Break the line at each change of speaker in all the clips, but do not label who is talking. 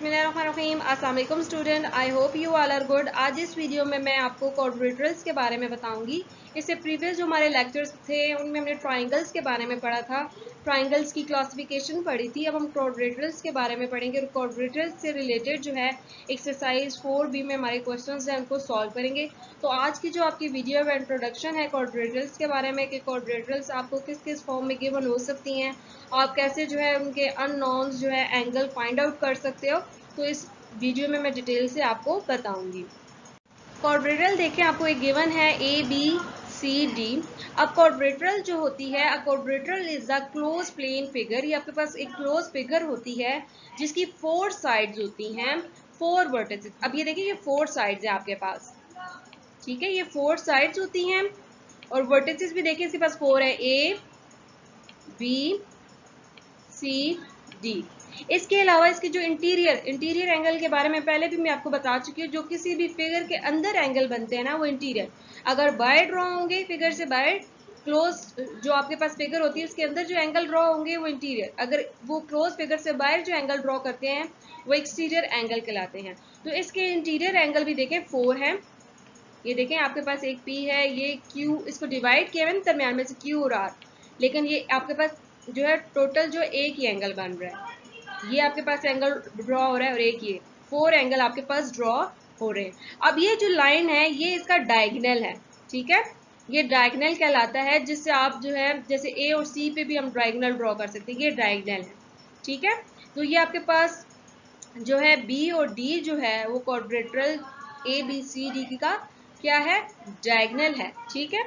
बिस्मिल्लाहिर्रहमानिर्रहीम। अस्सलाम वालेकुम student, I hope you all are good. आज इस वीडियो में मैं आपको क्वाड्रिलेटरल्स के बारे में बताऊंगी। इससे प्रीवियस जो हमारे लेक्चर्स थे उनमें हमने ट्राइंगल्स के बारे में पढ़ा था, ट्राइंगल्स की क्लासिफिकेशन पढ़ी थी। अब हम क्वाड्रिलेटरल्स के बारे में पढ़ेंगे और क्वाड्रिलेटरल्स से रिलेटेड जो है एक्सरसाइज 4B में हमारे क्वेश्चंस हैं उनको सॉल्व करेंगे। तो आज की जो आपकी वीडियो है इंट्रोडक्शन है क्वाड्रिलेटरल्स के बारे में कि क्वाड्रिलेटरल्स आपको किस किस फॉर्म में गिवन हो सकती हैं, आप कैसे जो है उनके अननोन्स जो है एंगल फाइंड आउट कर सकते हो। तो इस वीडियो में मैं डिटेल से आपको बताऊंगी। क्वाड्रिलेटरल देखें, आपको एक गिवन है ABCD। अब क्वाड्रिलेटरल जो होती है, a quadrilateral is a closed plane figure. ये आपके पास एक क्लोज फिगर होती है जिसकी 4 साइड्स होती हैं, 4 वर्टिसेस। अब ये देखिए, ये 4 साइड्स है आपके पास, ठीक है, ये 4 साइड्स होती हैं और वर्टिसेस भी देखिए इसके पास 4 है, ABCD। इसके अलावा इसके जो इंटीरियर एंगल के बारे में पहले भी मैं आपको बता चुकी हूँ। जो किसी भी फिगर के अंदर एंगल बनते हैं ना, वो इंटीरियर, अगर बाहर ड्रॉ होंगे फिगर से बाहर, क्लोज जो आपके पास फिगर होती है उसके अंदर जो एंगल ड्रॉ होंगे वो इंटीरियर, अगर वो क्लोज फिगर से बाहर जो एंगल ड्रॉ करते हैं वो एक्सटीरियर एंगल कहलाते हैं। तो इसके इंटीरियर एंगल भी देखें 4 हैं। ये देखें आपके पास एक P है, ये Q, इसको डिवाइड किया है दरमियान में से Q और R, लेकिन ये आपके पास जो है टोटल जो एक ही एंगल बन रहा है। ये आपके पास एंगल ड्रॉ हो रहा है और एक ये 4 एंगल आपके पास ड्रॉ हो रहे हैं। अब ये जो लाइन है ये इसका डायगोनल है, ठीक है, ये डायगोनल कहलाता है, जिससे आप जो है जैसे A और C पे भी हम डायगोनल ड्रॉ कर सकते हैं, ये डायगोनल है, ठीक है। तो ये आपके पास जो है B और D जो है वो क्वाड्रिलेटरल ABCD का क्या है, डायगोनल है, ठीक है।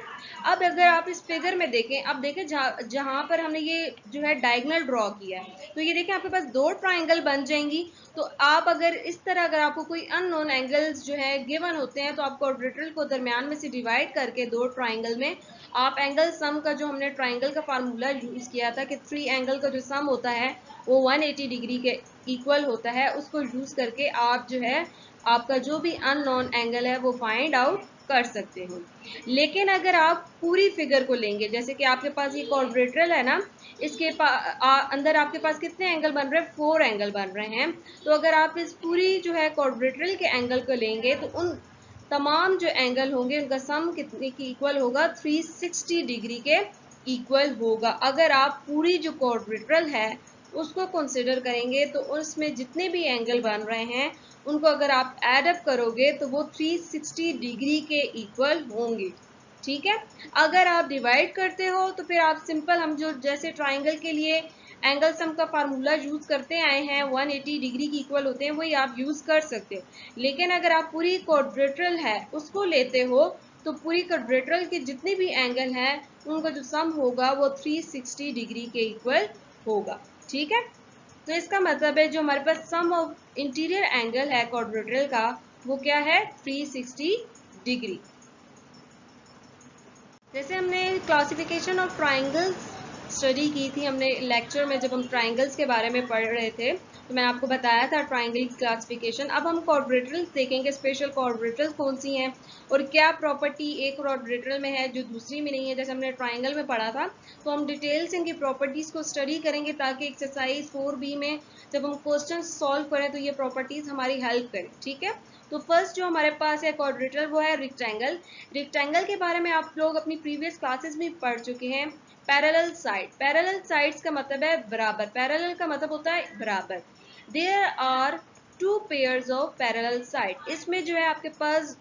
अब अगर आप इस फिगर में देखें, अब देखें जहां पर हमने ये जो है डायगोनल ड्रॉ किया है, तो ये देखें आपके पास 2 ट्राइंगल बन जाएंगी। तो आप अगर इस तरह अगर आपको कोई अननोन एंगल्स जो है गिवन होते हैं तो आप क्वाड्रिलेटरल को दरमियान में से डिवाइड करके 2 ट्राइंगल में आप एंगल सम का, जो हमने ट्राइंगल का फार्मूला यूज किया था कि 3 एंगल का जो सम होता है वो 180 डिग्री के इक्वल होता है, उसको यूज करके आप जो है आपका जो भी अननोन एंगल है वो फाइंड आउट कर सकते हो। लेकिन अगर आप पूरी फिगर को लेंगे, जैसे कि आपके पास ये क्वाड्रिलेटरल है ना, इसके अंदर आपके पास कितने एंगल बन रहे हैं, 4 एंगल बन रहे हैं। तो अगर आप इस पूरी जो है क्वाड्रिलेटरल के एंगल को लेंगे तो उन तमाम जो एंगल होंगे उनका सम कितने की इक्वल होगा, 360 डिग्री के इक्वल होगा। अगर आप पूरी जो क्वाड्रिलेटरल है उसको कंसिडर करेंगे तो उसमें जितने भी एंगल बन रहे हैं उनको अगर आप एड अप करोगे तो वो 360 डिग्री के इक्वल होंगे, ठीक है। अगर आप डिवाइड करते हो तो फिर आप सिंपल, हम जो जैसे ट्राइंगल के लिए एंगल सम का फार्मूला यूज करते आए हैं 180 डिग्री की इक्वल होते हैं, वही आप यूज कर सकते हो। लेकिन अगर आप पूरी क्वाड्रिलेटरल है उसको लेते हो तो पूरी क्वाड्रिलेटरल के जितने भी एंगल हैं उनका जो सम होगा वो 360 डिग्री के इक्वल होगा, ठीक है। तो इसका मतलब है जो हमारे पास सम ऑफ इंटीरियर एंगल है क्वाड्रिलेटरल का वो क्या है, 360 डिग्री। जैसे हमने क्लासिफिकेशन ऑफ ट्राइंगल्स स्टडी की थी, हमने लेक्चर में जब हम ट्राइंगल्स के बारे में पढ़ रहे थे तो मैंने आपको बताया था ट्राइंगल की क्लासिफिकेशन। अब हम क्वाड्रिलेटरल्स देखेंगे, स्पेशल क्वाड्रिलेटरल्स कौन सी हैं और क्या प्रॉपर्टी एक क्वाड्रिलेटरल में है जो दूसरी में नहीं है। जैसे हमने ट्राइंगल में पढ़ा था तो हम डिटेल से इनकी प्रॉपर्टीज़ को स्टडी करेंगे ताकि एक्सरसाइज 4B में जब हम क्वेश्चन सॉल्व करें तो ये प्रॉपर्टीज़ हमारी हेल्प करें, ठीक है। तो फर्स्ट जो हमारे पास है क्वाड्रिलेटरल वो है रेक्टेंगल। रेक्टेंगल के बारे में आप लोग अपनी प्रीवियस क्लासेस में पढ़ चुके हैं। पैरेलल साइड, पैरेलल साइड्स का मतलब है बराबर, पैरेलल का मतलब होता है बराबर। There are 2 pairs of parallel side. इसमें जो है आपके पास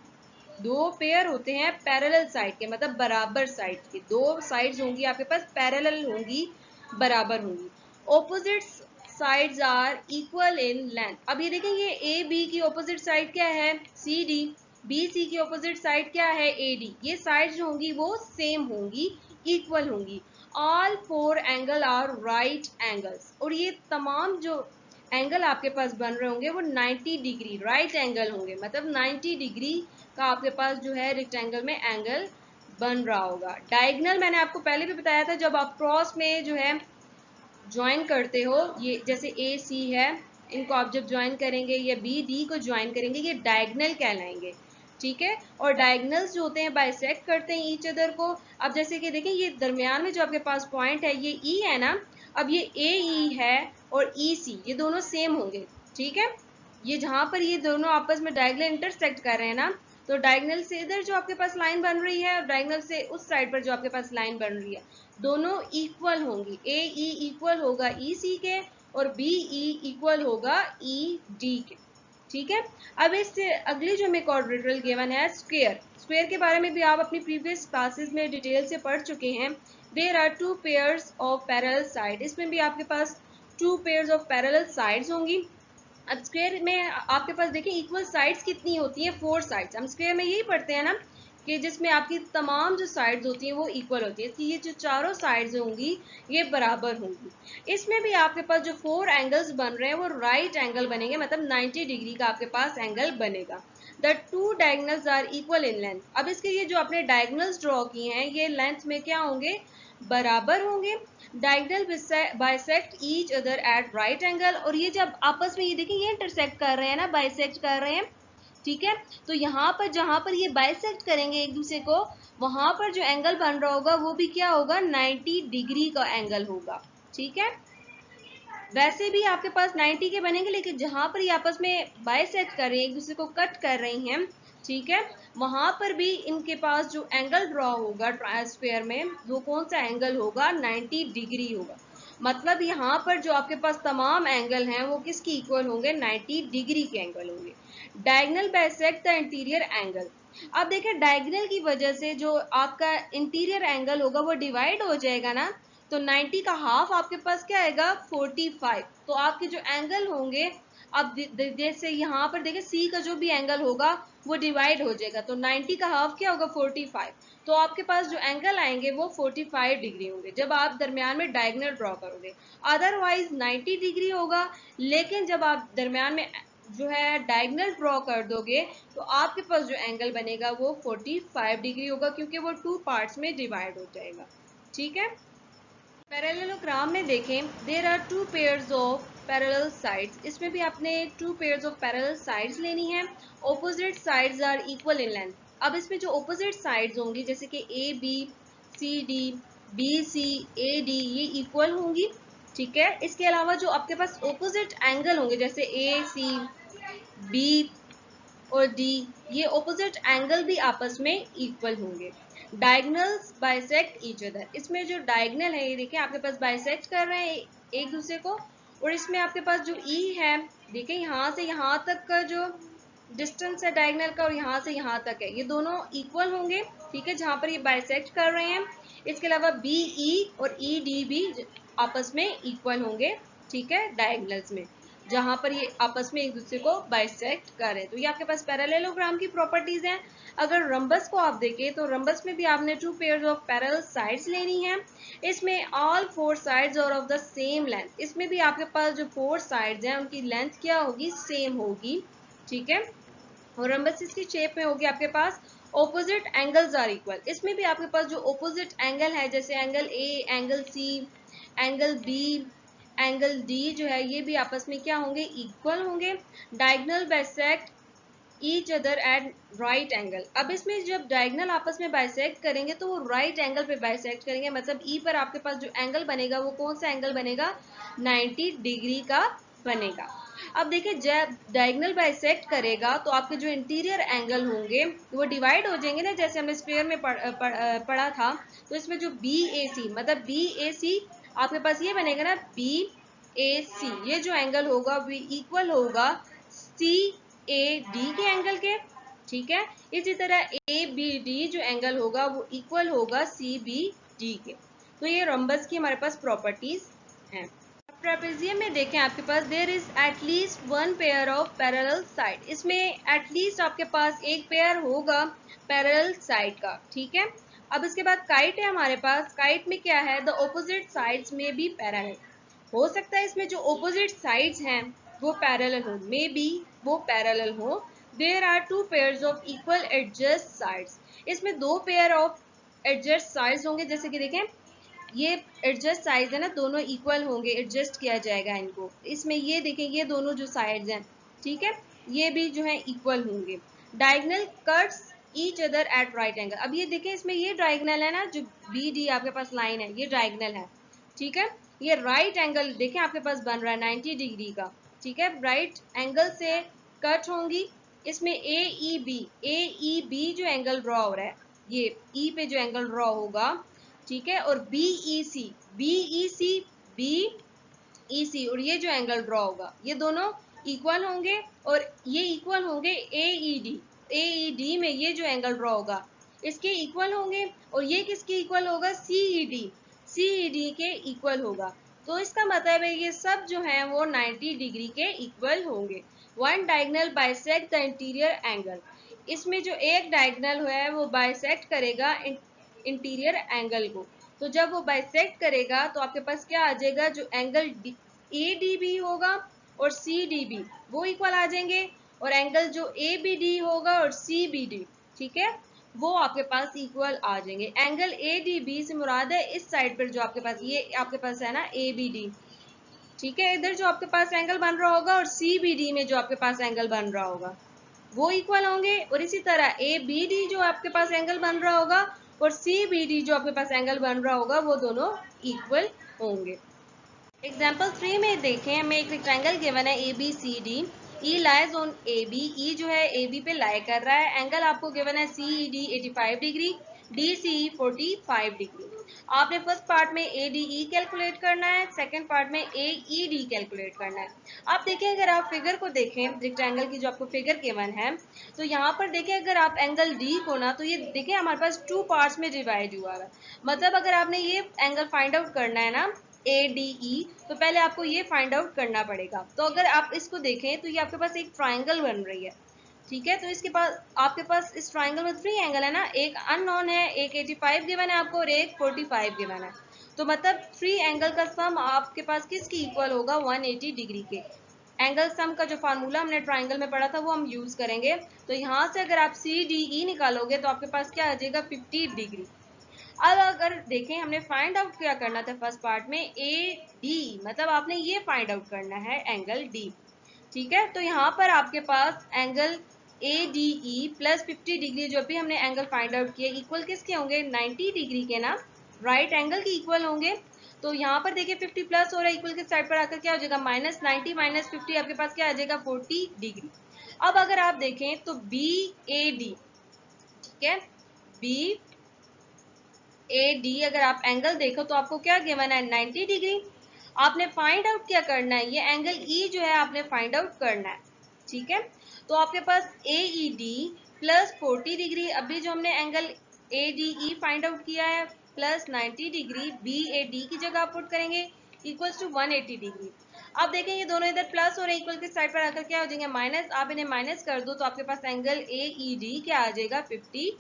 2 पेयर होते हैं पैरेलल साइड के, मतलब बराबर साइड की 2 साइड्स होंगी आपके पास, पैरेलल होंगी, बराबर होंगी। Opposite sides are equal in length. अब ये देखें, ये ए बी की ऑपोजिट साइड क्या है, सी डी, बी सी की ऑपोजिट साइड क्या है, ए डी। ये साइड्स जो होंगी वो सेम होंगी, इक्वल होंगी। All 4 angle are right angles. और ये तमाम जो एंगल आपके पास बन रहे होंगे वो 90 डिग्री राइट एंगल होंगे, मतलब 90 डिग्री का आपके पास जो है रेक्टेंगल में एंगल बन रहा होगा। डायगोनल मैंने आपको पहले भी बताया था, जब आप क्रॉस में जो है ज्वाइन करते हो, ये जैसे ए सी है, इनको आप जब ज्वाइन करेंगे या बी डी को ज्वाइन करेंगे, ये डायगोनल कहलाएंगे, ठीक है। और डायगोनल्स जो होते हैं बाइसेक्ट करते हैं ईच अदर को। अब जैसे कि देखें, ये दरमियान में जो आपके पास पॉइंट है ये E है ना, अब ये ए ई है और ई सी, ये दोनों सेम होंगे, ठीक है। ये जहां पर ये दोनों आपस में डायगोनल इंटरसेक्ट कर रहे हैं ना, तो डायगोनल से इधर जो आपके पास लाइन बन रही है और डायगोनल से उस साइड पर जो आपके पास लाइन बन रही है, दोनों इक्वल होंगी। ए ई इक्वल होगा ई सी के और बी ई इक्वल होगा ई डी के। ठीक है। अब इससे अगली जो हमें क्वाड्रेटरल गिवन है स्क्वायर। स्क्वायर के बारे में भी आप अपनी प्रीवियस क्लासेस में डिटेल से पढ़ चुके हैं। There are two pairs of parallel side, इसमें भी आपके पास two pairs of parallel sides होंगी। अब स्क्वायर में आपके पास देखिए इक्वल साइड्स कितनी होती हैं, 4 साइड्स। हम स्क्वायर में यही पढ़ते हैं ना कि जिसमें आपकी तमाम जो साइड्स होती हैं वो इक्वल होती है, तो ये जो चारों साइड्स होंगी ये बराबर होंगी। इसमें भी आपके पास जो 4 एंगल्स बन रहे हैं वो राइट एंगल बनेंगे, मतलब 90 डिग्री का आपके पास एंगल बनेगा। The two diagonals are equal in length. अब इसके ये जो आपने डायगोनल्स ड्रॉ किए हैं ये लेंथ में क्या होंगे, बराबर होंगे। Diagonal bisect each other at right angle, और ये जब आपस में ये देखिए ये इंटरसेक्ट कर रहे हैं ना, बाइसेक्ट कर रहे हैं। ठीक है। तो यहाँ पर जहां पर ये बाइसेक्ट करेंगे एक दूसरे को, वहां पर जो एंगल बन रहा होगा वो भी क्या होगा, 90 डिग्री का एंगल होगा। ठीक है। वैसे भी आपके पास 90 के बनेंगे, लेकिन जहां पर ये आपस में बाइसेक्ट कर रही हैं, एक दूसरे को कट कर रही हैं, ठीक है, वहां पर भी इनके पास जो एंगल ड्रॉ होगा स्क्वायर में, वो कौन सा एंगल होगा, 90 डिग्री होगा। मतलब यहाँ पर जो आपके पास तमाम एंगल हैं वो किसकी इक्वल होंगे, 90 डिग्री के एंगल होंगे। Diagonal bisect the interior angle. अब देखिए डायगोनल की वजह से जो आपका इंटीरियर एंगल होगा वो डिवाइड हो जाएगा ना, तो 90 का हाफ आपके पास क्या आएगा, 45। तो आपके जो एंगल होंगे, अब जैसे यहाँ पर देखिए सी का जो भी एंगल होगा वो डिवाइड हो जाएगा, तो 90 का हाफ क्या होगा, 45। तो आपके पास जो एंगल आएंगे वो 45 डिग्री होंगे जब आप दरमियान में डायगोनल ड्रॉ करोगे। अदरवाइज 90 डिग्री होगा, लेकिन जब आप दरमियान में जो है डायगोनल ड्रॉ कर दोगे तो आपके पास जो एंगल बनेगा वो 45 डिग्री होगा, क्योंकि वो 2 पार्ट्स में डिवाइड हो जाएगा। ठीक है। पैरेललोग्राम में देखें, there are two pairs of parallel sides. इसमें भी आपने two pairs of parallel sides लेनी है। Opposite sides are equal in length. अब इसमें जो ऑपोजिट साइड्स होंगी जैसे कि A B, C D, B C, A D, ये इक्वल होंगी। ठीक है। इसके अलावा जो आपके पास ऑपोजिट एंगल होंगे जैसे ए सी, बी और डी, ये ऑपोजिट एंगल भी आपस में इक्वल होंगे। Diagonals bisect each other. इसमें जो डायगोनल है ये देखिए आपके पास बाइसेक्ट कर रहे हैं एक दूसरे को, और इसमें आपके पास जो ई है, देखिए यहाँ से यहाँ तक का जो डिस्टेंस है डायगोनल का और यहाँ से यहाँ तक है, ये दोनों इक्वल होंगे। ठीक है, जहां पर ये बाइसेक्ट कर रहे हैं। इसके अलावा बी ई और ई डी भी आपस में इक्वल होंगे। ठीक है, डायगोनल्स में जहां पर ये आपस में एक दूसरे को बाइसेक्ट कर रहे हैं। तो ये आपके पास पैरेललोग्राम की प्रॉपर्टीज हैं। अगर रंबस को आप देखें तो रंबस में भी आपने two pairs of parallel sides लेनी है। इसमें all 4 sides are of the same length. इसमें भी आपके पास जो 4 साइड्स हैं उनकी लेंथ क्या होगी, सेम होगी। ठीक है, और रंबस इसकी शेप में होगी आपके पास ऑपोजिट एंगल्स आर इक्वल। इसमें भी आपके पास जो ऑपोजिट एंगल है जैसे angle A, angle C, angle B, angle D जो है ये भी आपस में क्या होंगे, इक्वल होंगे। Diagonal bisect each other at right angle. अब इसमें जब डायगोनल आपस में बाइसेक्ट करेंगे तो वो राइट एंगल पे बाइसेक्ट करेंगे, मतलब ई पर आपके पास जो एंगल बनेगा वो कौन सा एंगल बनेगा, 90 डिग्री का बनेगा। अब देखिए जब डायगोनल बाइसेक्ट करेगा तो आपके जो इंटीरियर एंगल होंगे वो डिवाइड हो जाएंगे ना, जैसे हमने स्क्वायर में पढ़ा था। तो इसमें जो बी ए सी, मतलब बी ए सी आपके पास ये बनेगा ना, बी ए सी, ये जो एंगल होगा वो इक्वल होगा सी ए डी के एंगल के। ठीक है, इसी तरह ए बी डी जो एंगल होगा वो इक्वल होगा सी बी डी के। तो ये रोम्बस की हमारे पास प्रॉपर्टीज हैं। ट्रेपेजियम में देखें आपके पास there is at least one pair of parallel side. इसमें एटलीस्ट आपके पास एक पेयर होगा पैरेलल साइड का। ठीक है, अब इसके बाद काइट है हमारे पास। काइट में क्या है, द ऑपोजिट साइड्स में भी पैरेलल। हो सकता है इसमें जो ऑपोजिट साइड्स हैं वो पैरेलल हो, मे बी वो पैरेलल हो। There are two pairs of equal adjacent sides. इसमें 2 पेयर ऑफ एडजस्ट साइड्स होंगे, जैसे कि देखें ये एडजस्ट साइज है ना, दोनों इक्वल होंगे, एडजस्ट किया जाएगा इनको। इसमें ये देखें ये दोनों जो साइड्स हैं, ठीक है, ये भी जो है इक्वल होंगे। Diagonal cuts each other at right angle. अब ये देखें इसमें ये डायगोनल है ना, जो बी डी आपके पास लाइन है ये डायगोनल है। ठीक है, ये राइट एंगल देखें आपके पास बन रहा है 90 डिग्री का। ठीक है, राइट एंगल से कट होंगी। इसमें ए बी जो एंगल ड्रॉ हो रहा है, ये ई पे जो एंगल ड्रॉ होगा, ठीक है, और बी ई सी और ये जो एंगल ड्रॉ होगा, ये दोनों इक्वल होंगे और ये इक्वल होंगे ए डी में ये जो एंगल ड्रॉ होगा इसके इक्वल होंगे, और ये किसके इक्वल होगा, सी ई डी के इक्वल होगा। तो इसका मतलब है ये सब जो है वो 90 डिग्री के इक्वल होंगे। One diagonal bisect the interior angle, इसमें जो एक डायगोनल है वो बाइसेक्ट करेगा इंटीरियर एंगल को। तो जब वो बाइसेक्ट करेगा तो आपके पास क्या आ जाएगा, जो एंगल ए डी बी होगा और सी डी बी वो इक्वल आ जाएंगे, और एंगल जो ए बी डी होगा और सी बी डी, ठीक है, वो आपके पास इक्वल आ जाएंगे। एंगल ए डी बी से मुराद है इस साइड पर जो आपके पास ये आपके पास है ना ए बी डी, ठीक है, इधर जो आपके पास एंगल बन रहा होगा और सी बी डी में जो आपके पास एंगल बन रहा होगा वो इक्वल होंगे, और इसी तरह ए बी डी जो आपके पास एंगल बन रहा होगा और सी बी डी जो आपके पास एंगल बन रहा होगा वो दोनों इक्वल होंगे। एग्जाम्पल 3 में देखें, हमें एक रेक्टेंगल गिवन है A B C D, E lies on A B, E जो है ए बी पे लाई कर रहा है, एंगल आपको गिवन है C E D 85 degree, D C 45 degree. आपने फर्स्ट पार्ट में ए डी ई कैलकुलेट करना है, सेकंड पार्ट में ए ई डी कैलकुलेट करना है। आप देखें, अगर आप फिगर को देखें रेक्टेंगल की जो आपको फिगर गिवन है, तो यहाँ पर देखें अगर आप एंगल डी को ना, तो ये देखें हमारे पास 2 पार्ट्स में डिवाइड हुआ है। मतलब अगर आपने ये एंगल फाइंड आउट करना है ना ए डी ई, तो पहले आपको ये फाइंड आउट करना पड़ेगा। तो अगर आप इसको देखें तो ये आपके पास एक ट्राइंगल बन रही है, ठीक है, तो इसके पास आपके पास इस ट्राइंगल में 3 एंगल है ना, एक अननोन है, एक 85 गिवन है आपको और एक 45 गिवन है। तो मतलब 3 एंगल का सम आपके पास किसकी इक्वल होगा, 180 डिग्री के। एंगल सम का जो फार्मूला हमने ट्राइंगल में पढ़ा था वो हम यूज करेंगे। तो यहाँ से अगर आप सी डी ई निकालोगे तो आपके पास क्या आ जाएगा, 50 डिग्री। अब अगर देखें हमने फाइंड आउट क्या करना था फर्स्ट पार्ट में, ए डी, मतलब आपने ये फाइंड आउट करना है एंगल डी, ठीक है। तो यहाँ पर आपके पास angle A D E plus 50 degree जो भी हमने एंगल फाइंड आउट किए इक्वल किसके होंगे, 90 डिग्री के ना, राइट एंगल के इक्वल होंगे। तो यहाँ पर देखिए 50 प्लस हो रहा है, इक्वल के साइड पर आकर क्या हो जाएगा, -90 - 50 आपके पास क्या आ जाएगा, 40 डिग्री। अब अगर आप देखें तो बी ए डी, ठीक है, बी ए डी अगर आप एंगल देखो तो आपको क्या गिवन है, 90 डिग्री। आपने फाइंड आउट क्या करना है, ये एंगल ई जो है आपने फाइंड आउट करना है, ठीक है। तो आपके पास A E D plus 40 degree, अभी जो हमने angle A D E find out किया है, plus 90 degree B A D की जगह आप पुट करेंगे इक्वल्स टू 180 डिग्री। अब देखें ये दोनों इधर प्लस हो रहे हैं, इक्वल के साइड पर आकर क्या हो जाएंगे, माइनस। आप इन्हें माइनस कर दो तो आपके पास एंगल ए ई डी क्या आ जाएगा, 50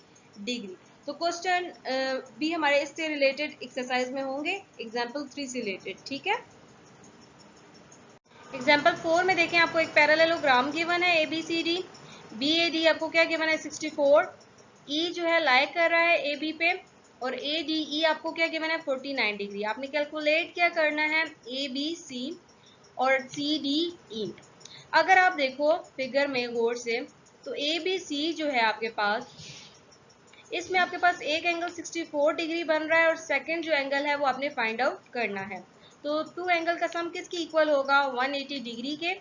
डिग्री। तो क्वेश्चन भी हमारे इससे रिलेटेड एक्सरसाइज में होंगे, एग्जाम्पल 3 से रिलेटेड, ठीक है। एग्जाम्पल 4 में देखें, आपको एक पैरेललोग्राम गिवन है A B C D, B A D आपको क्या गिवन है, 64, ई जो है लाई कर रहा है ए बी पे, और ए डी ई आपको क्या गिवन है, 49 डिग्री। आपने कैलकुलेट क्या करना है, ए बी सी और सी डी ई। अगर आप देखो फिगर में गौर से, तो ए बी सी जो है आपके पास, इसमें आपके पास एक एंगल 64 डिग्री बन रहा है और सेकंड जो एंगल है वो आपने फाइंड आउट करना है। तो 2 एंगल का सम किसकी इक्वल होगा, 180 डिग्री के।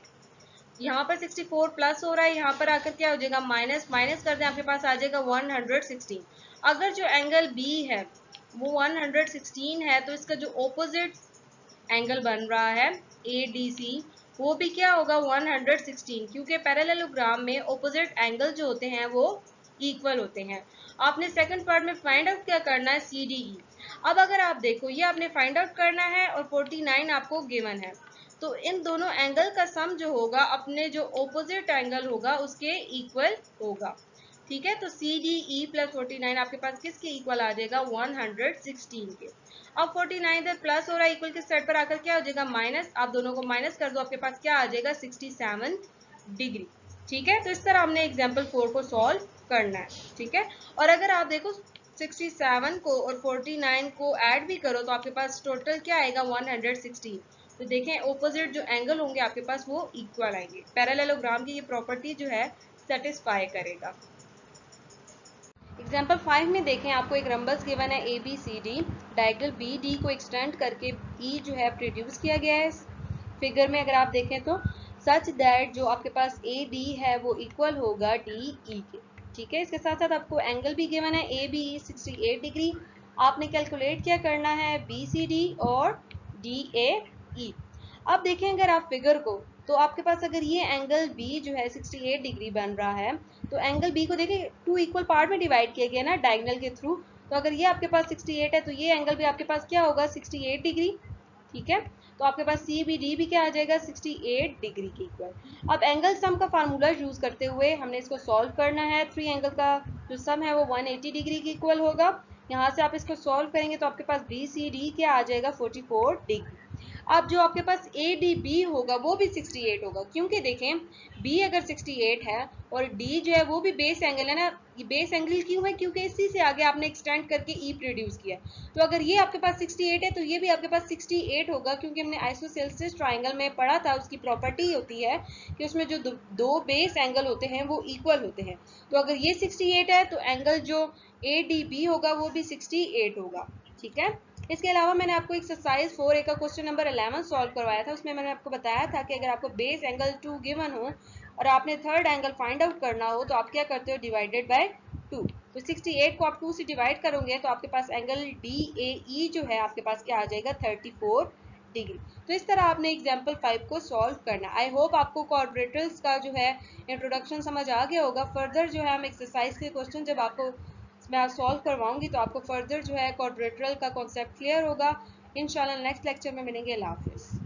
यहाँ पर 64 प्लस हो रहा है, यहाँ पर आकर क्या हो जाएगा, माइनस, माइनस कर दें आपके पास आ जाएगा 116। अगर जो एंगल बी है वो 116 है तो इसका जो ऑपोजिट एंगल बन रहा है ए डी सी वो भी क्या होगा, 116, क्योंकि पैरेललोग्राम में ऑपोजिट एंगल जो होते हैं वो इक्वल होते हैं। आपने सेकंड पार्ट में फाइंड आउट क्या करना है, सी डी ई। अब अगर आप देखो ये आपने फाइंड आउट करना है और 49 आपको गिवन है, तो इन दोनों एंगल का सम जो होगा अपने जो ऑपोजिट एंगल होगा उसके इक्वल होगा, ठीक है। तो सी डी ई प्लस 49 आपके पास किसके इक्वल आ जाएगा, 116 के। अब 49 इधर प्लस हो रहा है, इक्वल के साइड पर आकर क्या हो जाएगा, माइनस। आप दोनों को माइनस कर दो, आपके पास क्या आ जाएगा, 67 डिग्री, ठीक है। तो इस तरह हमने एग्जाम्पल 4 को सॉल्व करना है, ठीक है। और अगर आप देखो 67 को और 49 को ऐड भी करो तो आपके पास टोटल क्या आएगा, 116। तो देखें ऑपोजिट जो एंगल होंगे आपके पास वो इक्वल आएंगे। पैरेललोग्राम की ये प्रॉपर्टी जो है सेटिस्फाई करेगा। एग्जाम्पल 5 में देखें, आपको एक रंबस गिवन है A B C D, diagonal B D को एक्सटेंड करके ई जो है प्रोड्यूस किया गया है फिगर में। अगर आप देखें तो सच दैट जो आपके पास ए डी है वो इक्वल होगा डी ई के। ठीक है, इसके साथ साथ आपको एंगल भी गिवन है ए बी 68 डिग्री। आपने कैलकुलेट क्या करना है, बी सी डी और डी ए ई। अब देखें अगर आप फिगर को, तो आपके पास अगर ये एंगल बी जो है 68 डिग्री बन रहा है, तो एंगल बी को देखें टू इक्वल पार्ट में डिवाइड किया गया ना डायगोनल के थ्रू। तो अगर ये आपके पास 68 है तो ये एंगल भी आपके पास क्या होगा, 68 डिग्री। ठीक है, तो आपके पास सी बी डी भी क्या आ जाएगा, 68 डिग्री के इक्वल। अब एंगल सम का फार्मूला यूज करते हुए हमने इसको सॉल्व करना है। थ्री एंगल का जो सम है वो 180 डिग्री के इक्वल होगा। यहाँ से आप इसको सॉल्व करेंगे तो आपके पास बी सी डी क्या आ जाएगा, 44 डिग्री। अब जो आपके पास ए डी बी होगा वो भी 68 होगा, क्योंकि देखें बी अगर 68 है और डी जो है वो भी बेस एंगल है ना। ये बेस एंगल क्यों है, क्योंकि इसी से आगे आपने एक्सटेंड करके ई प्रोड्यूस किया। तो अगर ये आपके पास 68 है तो ये भी आपके पास 68 होगा, क्योंकि हमने आइसोसेलेस ट्राइंगल में पढ़ा था, उसकी प्रॉपर्टी होती है कि उसमें जो दो बेस एंगल होते हैं वो इक्वल होते हैं। तो अगर ये 68 है तो एंगल जो ए डी बी होगा वो भी 68 होगा। ठीक है, इसके अलावा मैंने आपको एक्सरसाइज 4A का क्वेश्चन नंबर 11 सॉल्व करवाया था। उसमें मैंने आपको बताया था कि अगर आपको बेस एंगल 2 गिवन हो और आपने थर्ड एंगल फाइंड आउट करना हो तो आप क्या करते हो, डिवाइडेड बाय 2। तो 68 को आप 2 से डिवाइड करोगे तो आपके पास एंगल डी ए ई जो है आपके पास क्या आ जाएगा, 34 डिग्री। तो इस तरह आपने एग्जाम्पल 5 को सॉल्व करना। आई होप आपको क्वाड्रेटर्स का जो है इंट्रोडक्शन समझ आ गया होगा। फर्दर जो है हम एक्सरसाइज के क्वेश्चन जब आपको मैं सॉल्व करवाऊंगी तो आपको फर्दर जो है क्वाड्रेटरल का कॉन्सेप्ट क्लियर होगा। इंशाल्लाह नेक्स्ट लेक्चर में मिलेंगे। अल्लाह हाफिज़।